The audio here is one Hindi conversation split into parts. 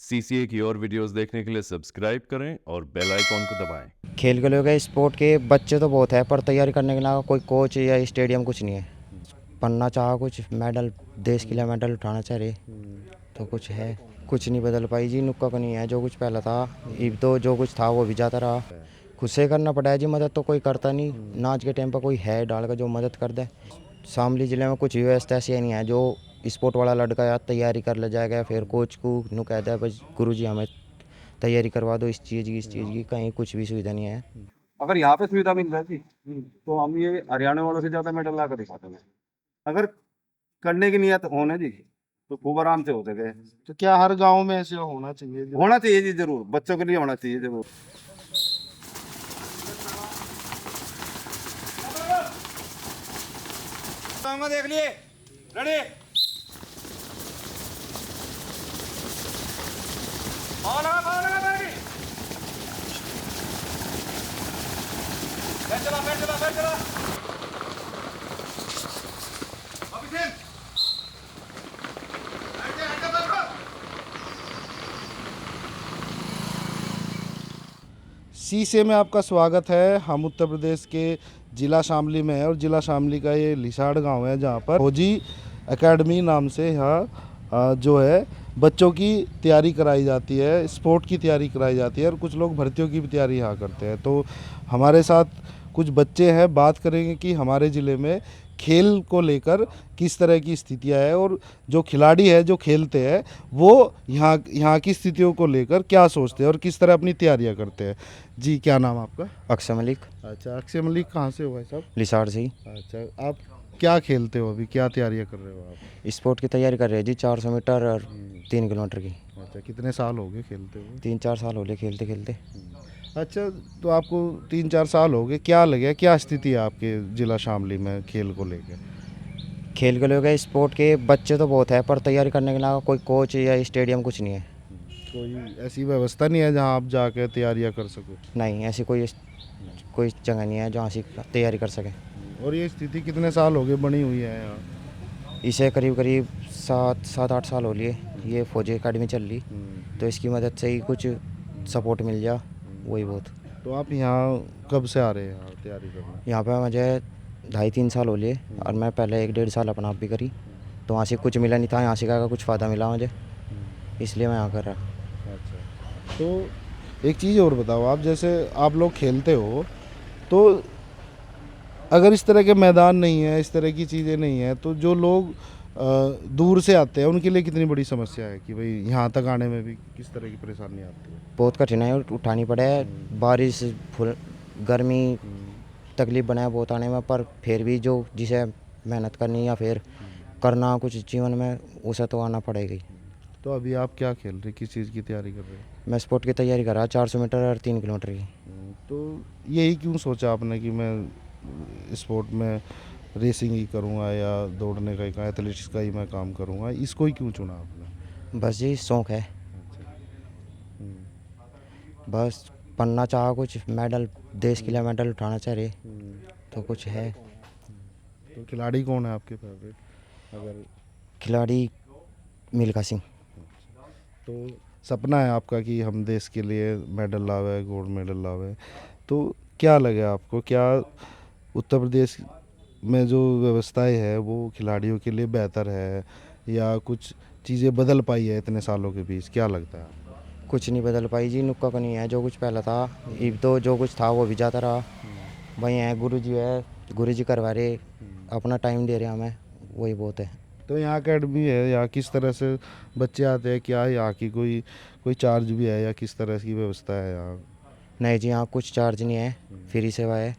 सीसीए की और वीडियोस देखने के लिए सब्सक्राइब करें और बेल आइकॉन को दबाएं। खेल के लोग स्पोर्ट के बच्चे तो बहुत है, पर तैयारी करने के अलावा कोई कोच या स्टेडियम कुछ नहीं है। पढ़ना चाह कुछ मेडल, देश के लिए मेडल उठाना चाह रहे तो कुछ है, कुछ नहीं बदल पाई जी। नुक्का को नहीं है, जो कुछ पहला था अब तो जो कुछ था वो भी जाता रहा। खुद से करना पड़ा है जी, मदद तो कोई करता नहीं। नाच के टाइम पर कोई है डाल का जो मदद कर दे। शामली ज़िले में कुछ व्यवस्था ऐसी नहीं है जो स्पोर्ट वाला लड़का या तैयारी कर ले जाएगा, फिर कोच को नु कहता है बस गुरुजी हमें तैयारी करवा दो इस चीज़ की कहीं कुछ भी सुविधा नहीं है। अगर यहाँ पे सुविधा मिल रही थी तो हम ये हरियाणा वालों से ज्यादा मेडल ला कर दिखाते हैं। अगर करने की नियत होने जी तो खूब आराम से होते गए। तो क्या हर गांव में ऐसे होना चाहिए? होना चाहिए जी, जरूर बच्चों के लिए होना चाहिए जरूर। देख लिए रेडी चला सीसे में आपका स्वागत है। हम उत्तर प्रदेश के ज़िला शामली में है और ज़िला शामली का ये लिसाड़ गांव है जहां पर फौजी एकेडमी नाम से यहाँ जो है बच्चों की तैयारी कराई जाती है, स्पोर्ट की तैयारी कराई जाती है और कुछ लोग भर्तियों की भी तैयारी यहाँ करते हैं। तो हमारे साथ कुछ बच्चे हैं, बात करेंगे कि हमारे ज़िले में खेल को लेकर किस तरह की स्थितियां है और जो खिलाड़ी है जो खेलते हैं वो यहाँ की स्थितियों को लेकर क्या सोचते हैं और किस तरह अपनी तैयारियां करते हैं। जी, क्या नाम आपका? अक्षय मलिक, अच्छा, अक्षय मलिक कहाँ से हो भाई साहब? लिसाड़ से ही। अच्छा, आप क्या खेलते हो अभी, क्या तैयारियां कर रहे हो आप? स्पोर्ट की तैयारी कर रहे हैं जी, 400 मीटर और 3 किलोमीटर की। अच्छा, कितने साल हो गए खेलते हुए? 3-4 साल हो गए खेलते खेलते। अच्छा, तो आपको 3-4 साल हो गए, क्या लगे, क्या स्थिति है आपके ज़िला शामली में खेल को लेकर? खेल के लोग स्पोर्ट के बच्चे तो बहुत है, पर तैयारी करने के अलावा कोई कोच या स्टेडियम कुछ नहीं है। कोई ऐसी व्यवस्था नहीं है जहाँ आप जाकर तैयारियां कर सको? नहीं, ऐसी कोई जगह नहीं है जहाँ से तैयारी कर सके। और ये स्थिति कितने साल हो गए बनी हुई है यहाँ? इसे करीब करीब 7-8 साल हो लिए ये फौजी एकेडमी चल रही, तो इसकी मदद से ही कुछ सपोर्ट मिल जा, वही बहुत। तो आप यहाँ कब से आ रहे हैं यहाँ तैयारी करने? यहाँ पे मुझे 2.5-3 साल हो लिए और मैं पहले 1-1.5 साल अपना आप भी करी, तो वहाँ से कुछ मिला नहीं था, यहाँ से का कुछ फ़ायदा मिला मुझे, इसलिए मैं यहाँ कर रहा। अच्छा, तो एक चीज़ और बताओ आप, जैसे आप लोग खेलते हो तो अगर इस तरह के मैदान नहीं है, इस तरह की चीज़ें नहीं है, तो जो लोग दूर से आते हैं उनके लिए कितनी बड़ी समस्या है कि भाई यहाँ तक आने में भी किस तरह की परेशानी आती है? बहुत कठिनाई उठानी पड़े, बारिश, फुल गर्मी, तकलीफ बनाए बहुत आने में, पर फिर भी जो जिसे मेहनत करनी या फिर करना कुछ जीवन में, उसे तो आना पड़ेगा ही। तो अभी आप क्या खेल रहे, किस चीज़ की तैयारी कर रहे हैं? मैं स्पोर्ट की तैयारी कर रहा, 400 मीटर और 3 किलोमीटर की। तो यही क्यों सोचा आपने कि मैं स्पोर्ट में रेसिंग ही करूँगा या दौड़ने का ही, एथलेटिक्स का ही मैं काम करूँगा, इसको ही क्यों चुना आपने? बस जी शौक़ है, बस पढ़ना चाह कुछ मेडल, देश के लिए मेडल उठाना चाह रहे तो कुछ है। तो खिलाड़ी कौन है आपके फेवरेट? अगर खिलाड़ी मिल्खा सिंह। तो सपना है आपका कि हम देश के लिए मेडल लावे, गोल्ड मेडल लावे, तो क्या लगे आपको, क्या उत्तर प्रदेश में जो व्यवस्थाएं है वो खिलाड़ियों के लिए बेहतर है या कुछ चीज़ें बदल पाई है इतने सालों के बीच, क्या लगता है आपको? कुछ नहीं बदल पाई जी, नुक्का को नहीं है, जो कुछ पहला था अब तो जो कुछ था वो भी जाता रहा। वही है गुरुजी है, गुरुजी करवा रहे, अपना टाइम दे रहे हमें, वही बहुत है। तो यहाँ अकेडमी है, यहाँ किस तरह से बच्चे आते हैं, क्या यहाँ की कोई कोई चार्ज भी है या किस तरह की व्यवस्था है यहाँ? नहीं जी, यहाँ कुछ चार्ज नहीं है, फ्री सेवा है।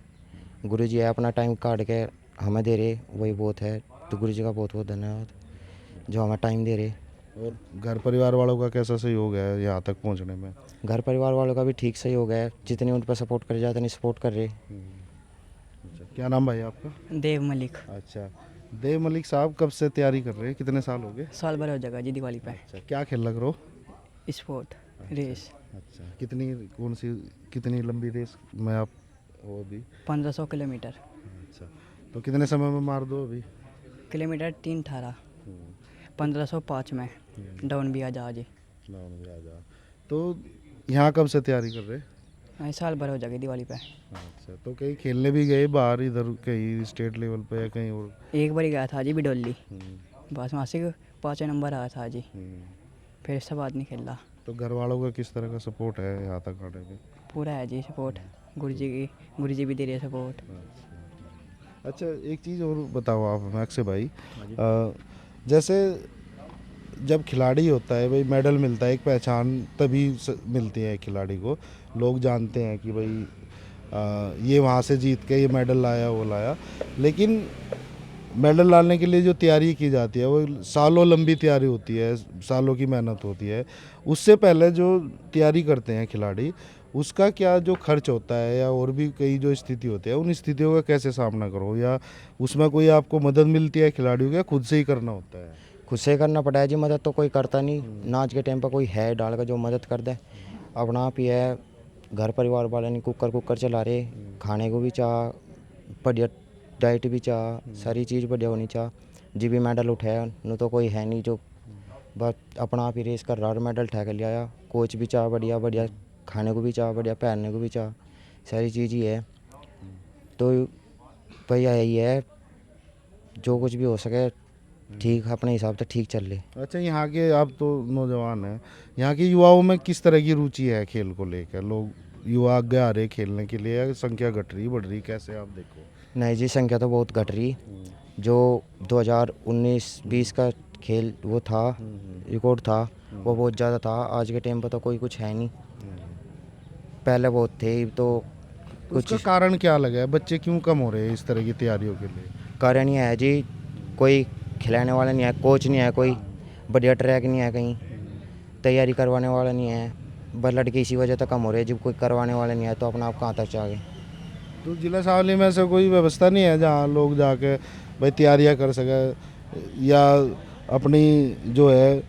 गुरुजी है अपना टाइम काट के हमें दे रहे, वही बहुत है। तो गुरुजी का बहुत बहुत धन्यवाद जो हमें टाइम दे रहे। और घर परिवार वालों का कैसा सहयोग है यहाँ तक पहुँचने में? घर परिवार वालों का भी ठीक सही हो गया है, जितने उन पर सपोर्ट कर जाते नहीं सपोर्ट कर रहे। अच्छा, क्या नाम भाई आपका? देव मलिक। अच्छा, देव मलिक साहब कब से तैयारी कर रहे हैं, कितने साल हो गए? साल भर हो जाएगा जी दिवाली पे। अच्छा, क्या खेल लग रहे हो? Sport race. अच्छा, कितनी लंबी रेस में आप हो अभी? 1500 किलोमीटर। अच्छा, तो कितने समय में मार दो अभी? किलोमीटर 318, 1505 में डाउन भी आ जा जी। राजा। तो यहाँ कब से तैयारी कर रहे हैं? हाँ, साल भर हो जाएगी दिवाली पे। अच्छा, तो कहीं खेलने भी गए बाहर, इधर कहीं स्टेट लेवल पे या कहीं और? एक बार ही गया था जी बिडोली, हम्म, बस वहाँ से 5वें नंबर आया था जी। हम्म। फिर इसके बाद नहीं खेला। तो घर वालों का किस तरह का सपोर्ट है यहाँ तक आने में? पूरा है जी सपोर्ट, गुरु जी भी दे रहे सपोर्ट। अच्छा, एक चीज़ और बताओ आप हमें अक्षय भाई, जैसे जब खिलाड़ी होता है भाई, मेडल मिलता है, एक पहचान तभी मिलती है खिलाड़ी को, लोग जानते हैं कि भाई ये वहाँ से जीत के ये मेडल लाया वो लाया, लेकिन मेडल लाने के लिए जो तैयारी की जाती है वो सालों लंबी तैयारी होती है, सालों की मेहनत होती है। उससे पहले जो तैयारी करते हैं खिलाड़ी, उसका क्या जो खर्च होता है या और भी कई जो स्थिति होती है, उन स्थितियों का कैसे सामना करो, या उसमें कोई आपको मदद मिलती है खिलाड़ियों का, खुद से ही करना होता है? खुद से करना पड़ा है जी, मदद तो कोई करता नहीं ना आज के टाइम पर। कोई है डाल का जो मदद कर दे, अपना आप ही है। घर परिवार वाले नहीं कुकर चला रहे, खाने को भी चाह, बढ़िया डाइट भी चाह, सारी चीज़ बढ़िया होनी चाह। जी भी मेडल उठाया न तो कोई है नहीं जो बस अपना आप ही रेस कर रहा और मेडल उठा कर ले आया। कोच भी चाह बढ़िया बढ़िया, खाने को भी चाह बढ़िया, पहनने को भी चाह, सारी चीज़ ही है। तो भैया यही है, जो कुछ भी हो सके ठीक अपने हिसाब से ठीक चल ले। अच्छा, यहाँ के आप तो नौजवान हैं, यहाँ के युवाओं में किस तरह की रुचि है खेल को लेकर? लोग युवा आगे आ रहे खेलने के लिए, या संख्या घट रही बढ़ रही, कैसे आप देखो? नहीं जी, संख्या तो बहुत घट रही। जो 2019-20 का खेल वो था, रिकॉर्ड था, वो बहुत ज़्यादा था। आज के टाइम पर तो कोई कुछ है नहीं, पहले बहुत थे तो तो कुछ उसका कारण क्या लगा है? बच्चे क्यों कम हो रहे हैं इस तरह की तैयारियों के लिए? कारण ही है जी। कोई खिलाने वाला नहीं है, कोच नहीं है, कोई बढ़िया ट्रैक नहीं है, कहीं तैयारी करवाने वाला नहीं है। बस लड़के इसी वजह तक कम हो रहे हैं, जब कोई करवाने वाला नहीं है तो अपना आप कहाँ तक जाएंगे। तो जिला सावली में ऐसा कोई व्यवस्था नहीं है जहाँ लोग जाके भाई तैयारियाँ कर सके, या अपनी जो है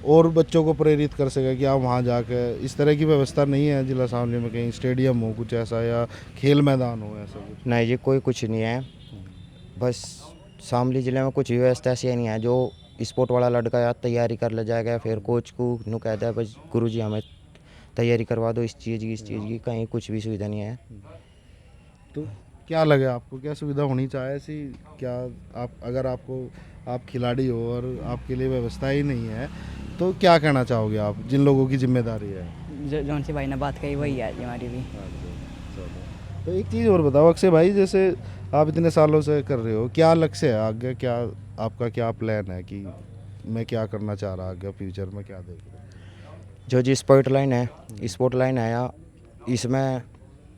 और बच्चों को प्रेरित कर सके कि आप वहाँ जाके? इस तरह की व्यवस्था नहीं है जिला सावली में? कहीं स्टेडियम हो कुछ ऐसा, या खेल मैदान हो ऐसा कुछ? नहीं जी, कोई कुछ नहीं है। बस शामली ज़िले में कुछ भी व्यवस्था ऐसी नहीं है। जो स्पोर्ट वाला लड़का या तैयारी कर ले जाएगा, फिर कोच को नु कहता है बस गुरुजी हमें तैयारी करवा दो इस चीज़ की, इस चीज़ की, कहीं कुछ भी सुविधा नहीं है। तो क्या लगे आपको, क्या सुविधा होनी चाहिए ऐसी? क्या आप, अगर आपको, आप खिलाड़ी हो और आपके लिए व्यवस्था ही नहीं है, तो क्या कहना चाहोगे आप, जिन लोगों की जिम्मेदारी है? जो जौन सी भाई ने बात कही वही है जी हमारी भी। तो एक चीज़ और बताओ अक्षय भाई, जैसे आप इतने सालों से कर रहे हो, क्या लक्ष्य है आगे, क्या आपका क्या प्लान है कि मैं क्या करना चाह रहा आगे, फ्यूचर में क्या देख रहे हो? जो जी स्पोर्ट लाइन है या इसमें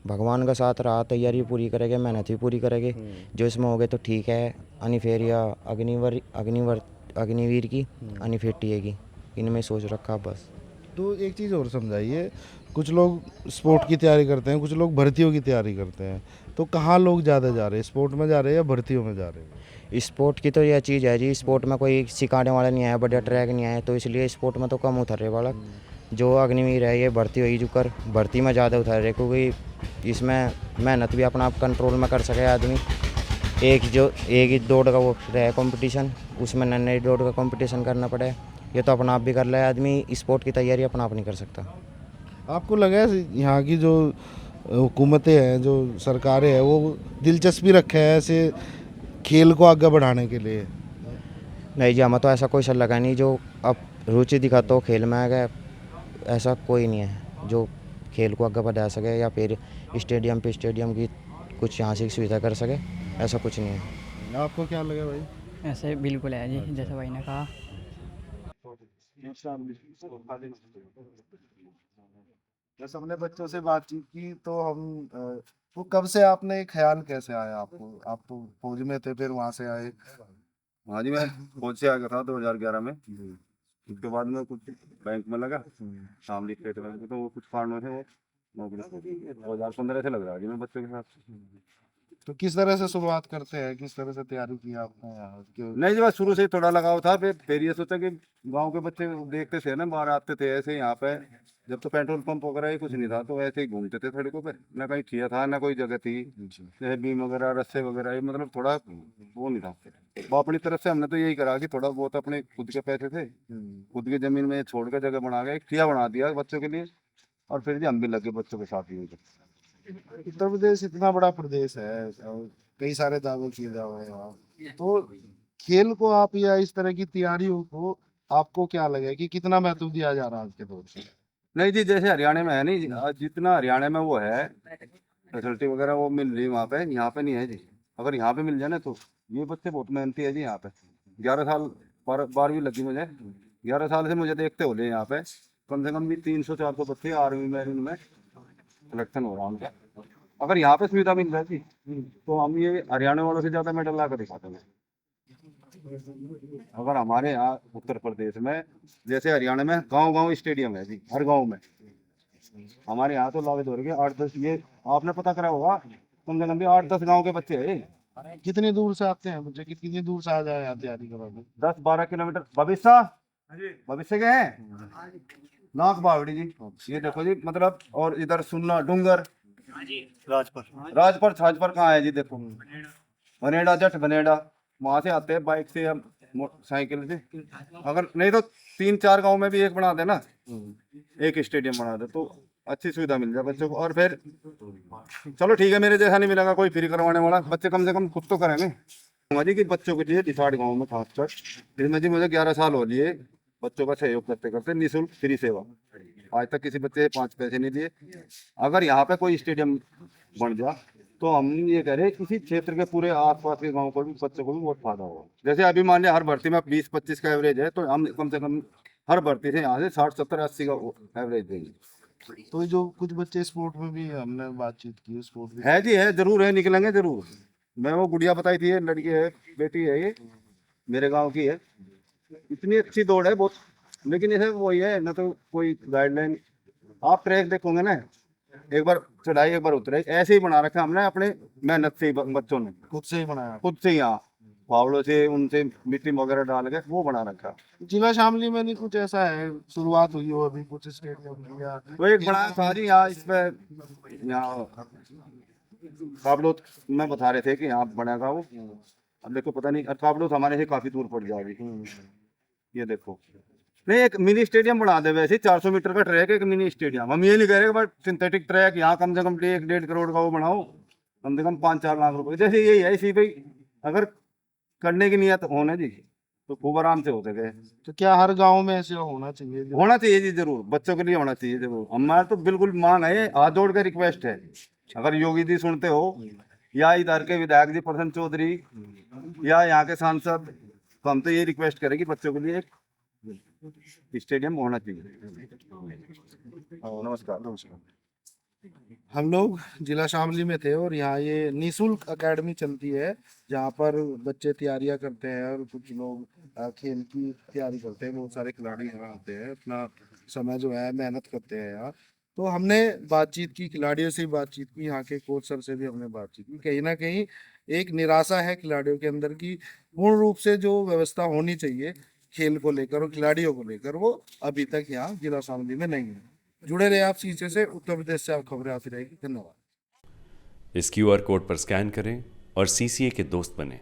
भगवान का साथ रहा, तैयारी पूरी करेंगे, मेहनत भी पूरी करेंगे। जो इसमें हो गए तो ठीक है। अनिफेर या अग्निवीर की अनिफेर टीए की, इनमें सोच रखा बस। तो एक चीज़ और समझाइए, कुछ लोग स्पोर्ट की तैयारी करते हैं, कुछ लोग भर्तियों की तैयारी करते हैं, तो कहाँ लोग ज़्यादा जा रहे हैं, स्पोर्ट में जा रहे हैं या भर्तियों में जा रहे हैं? स्पोर्ट की तो यह चीज़ है जी, स्पोर्ट में कोई सिखाने वाला नहीं है, बढ़िया ट्रैक नहीं है, तो इसलिए स्पोर्ट में तो कम उतर रहे बालक। जो अग्निवीर है ये भर्ती हुई जो कर भर्ती में ज़्यादा उतर रहे, क्योंकि इसमें मेहनत भी अपना आप कंट्रोल में कर सके आदमी। एक ही दौड़ का वो रहे कंपटीशन, उसमें नई दौड़ का कंपटीशन करना पड़े, ये तो अपना आप भी कर ले आदमी। स्पोर्ट की तैयारी अपना आप नहीं कर सकता। आपको लगा है यहाँ की जो हुकूमतें हैं, जो सरकारें हैं, वो दिलचस्पी रखे हैं ऐसे खेल को आगे बढ़ाने के लिए? नहीं जी, हमें तो ऐसा कोई सर लगा नहीं जो अब रुचि दिखाता हो खेल में आगे। ऐसा कोई नहीं है जो खेल को आगे बढ़ा सके या फिर स्टेडियम की कुछ यहाँ से सुविधा कर सके, ऐसा कुछ नहीं है। आपको क्या लगा भाई? ऐसे बिल्कुल है जी, जैसा भाई ने कहा। जैसे हमने बच्चों से बातचीत की, तो हम वो कब से आपने ख्याल कैसे आया आपको? आप तो फौज में थे, फिर वहां से आए। हाँ जी, मैं फौज से आ गया था 2011 में। उसके बाद में कुछ बैंक में लगा, शामली स्टेट बैंक में, तो वो कुछ कारणों से वो नौकरी 2015 से लग रहा है जी मैं बच्चों के साथ। तो किस तरह से शुरुआत करते हैं, किस तरह से तैयारी की आपने यहाँ? क्यों? नहीं जी, बस शुरू से ही थोड़ा लगाव था। फिर ये सोचा कि गांव के बच्चे देखते थे ना, बाहर आते थे ऐसे यहाँ पे जब तो पेट्रोल पंप वगैरह ही कुछ नहीं था, तो ऐसे ही घूमते थे सड़कों पे, ना कहीं ठिया था ना कोई जगह थी, जैसे बीम वगैरह रस्से वगैरह, ये मतलब थोड़ा वो नहीं था। वो अपनी तरफ से हमने तो यही करा कि थोड़ा बहुत अपने खुद के पैसे थे, खुद की जमीन में छोड़ के जगह बना के एक ठिया बना दिया बच्चों के लिए, और फिर जी हम भी लगे बच्चों के साथ ही। उत्तर प्रदेश इतना बड़ा प्रदेश है और कई सारे दावे किए जा रहे हैं वहाँ, तो खेल को आप या इस तरह की तैयारियों को आपको क्या लगे कि कितना महत्व दिया जा रहा है आज के दौर से? नहीं जी, जैसे हरियाणा में है नहीं, आज जितना हरियाणा में वो है फैसिलिटी वगैरह वो मिल रही वहाँ पे, यहाँ पे नहीं है जी। अगर यहाँ पे मिल जाए ना तो ये बच्चे बहुत मेहनती है जी। यहाँ पे 11 साल 12वीं लगी मुझे, 11 साल से मुझे देखते हो ले यहाँ पे कम से कम भी 300-400 बच्चे आर्मी में सिलेक्शन हो रहा है उनका। अगर यहाँ पे सुविधा मिल जाती तो हम ये हरियाणा वालों से ज़्यादा मेडल ला कर दिखाते हैं। अगर हमारे यहाँ उत्तर प्रदेश में जैसे हरियाणा में गांव-गांव स्टेडियम है जी, हर गांव में, हमारे यहाँ तो लावे दौड़ के 8-10, ये आपने पता करा होगा, कम से कम भी 8-10 गांव के बच्चे हैं। कितनी दूर से आते हैं बच्चे, कितनी दूर से आ जाए यहाँ तैयारी करवाने? 10-12 किलोमीटर। भविष्य के हैं नाक बावड़ी जी, ये देखो जी, मतलब और इधर सुनना डूंगर राजपर छाजपर कहाँ है जी, देखो बनेड़ा, जट बनेड़ा, वहां से आते हैं बाइक से या मोटरसाइकिल से। अगर नहीं तो 3-4 गांव में भी एक बना दे ना, एक स्टेडियम बना दे तो अच्छी सुविधा मिल जाए बच्चों को। और फिर चलो ठीक है, मेरे जैसा नहीं मिलेगा कोई फ्री करवाने वाला, बच्चे कम से कम खुद तो करेंगे जी। कि बच्चों के लिए डिसाइड गाँव में खासकर इसमें जी मुझे 11 साल हो लिए बच्चों का सहयोग करते करते, निःशुल्क फ्री सेवा, आज तक किसी बच्चे 5 पैसे नहीं दिए। अगर यहाँ पे कोई स्टेडियम बन जा तो हम ये कह रहे हैं किसी क्षेत्र के पूरे आसपास के गांव को भी, बच्चों को भी बहुत फायदा होगा। जैसे अभी मान लिया हर भर्ती में 20-25 का एवरेज है, तो हम कम से कम हर भर्ती से यहाँ से 60-70-80 का एवरेज देंगे। तो जो कुछ बच्चे स्पोर्ट में भी हमने बातचीत की, स्पोर्ट भी है जी, है जरूर, है निकलेंगे जरूर। मैं वो गुड़िया बताई थी, लड़की है, बेटी है, ये मेरे गाँव की है, इतनी अच्छी दौड़ है बहुत। लेकिन ऐसे वही है ना, तो कोई गाइडलाइन, आप ट्रैक देखोगे ना, एक बार चढ़ाई एक बार उतराई, ऐसे ही बना रखा हमने अपने मेहनत से ही, बच्चों ने खुद से ही बनाया। खुद से ही, यहाँ फावड़ों से उनसे मिट्टी वगैरह डाल के वो बना रखा। जिला शामली में नहीं कुछ ऐसा है, शुरुआत हुई हो अभी कुछ स्टेडियम की या वो एक बड़ा था जी यहाँ, इस पे यहाँ काबलोत में बता रहे थे कि यहाँ बनेगा वो। अब देखो पता नहीं, काबलोत हमारे से काफी दूर पड़ जाएगी। ये देखो, नहीं एक मिनी स्टेडियम बना दे, वैसे 400 मीटर का ट्रैक, एक मिनी स्टेडियम। हम ये नहीं कह रहे बट सिंथेटिक ट्रैक यहाँ कम से कम 1-1.5 करोड़ का वो बनाओ, कम से कम 5-4 लाख रुपए, जैसे यही है इसी पे। अगर करने की नियत होने जी तो खूब आराम से हो सके। तो क्या हर गांव में ऐसे होना चाहिए? होना चाहिए जी जरूर, बच्चों के लिए होना चाहिए जरूर। हमारा तो बिल्कुल मांग है, हाथ जोड़ के रिक्वेस्ट है, अगर योगी जी सुनते हो या इधर के विधायक जी प्रसन्न चौधरी या यहाँ के सांसद, तो हम तो ये रिक्वेस्ट करें कि बच्चों के लिए एक स्टेडियम होना चाहिए। नमस्कार। हम लोग जिला शामली में थे और यहाँ ये निःशुल्क एकेडमी चलती है जहाँ पर बच्चे तैयारियां करते हैं और कुछ लोग खेल की तैयारी करते हैं। बहुत सारे खिलाड़ी यहाँ आते हैं, अपना समय जो है मेहनत करते हैं यहाँ। तो हमने बातचीत की, खिलाड़ियों से भी बातचीत की, यहाँ के कोच सर से भी हमने बातचीत की। कहीं ना कहीं एक निराशा है खिलाड़ियों के अंदर की पूर्ण रूप से जो व्यवस्था होनी चाहिए खेल को लेकर और खिलाड़ियों को लेकर, वो अभी तक यहाँ जिला शामली में नहीं है। जुड़े रहे आप सीचे से, उत्तर प्रदेश से आप खबरें आती रहेगी। धन्यवाद। इस QR कोड पर स्कैन करें और CCA के दोस्त बने।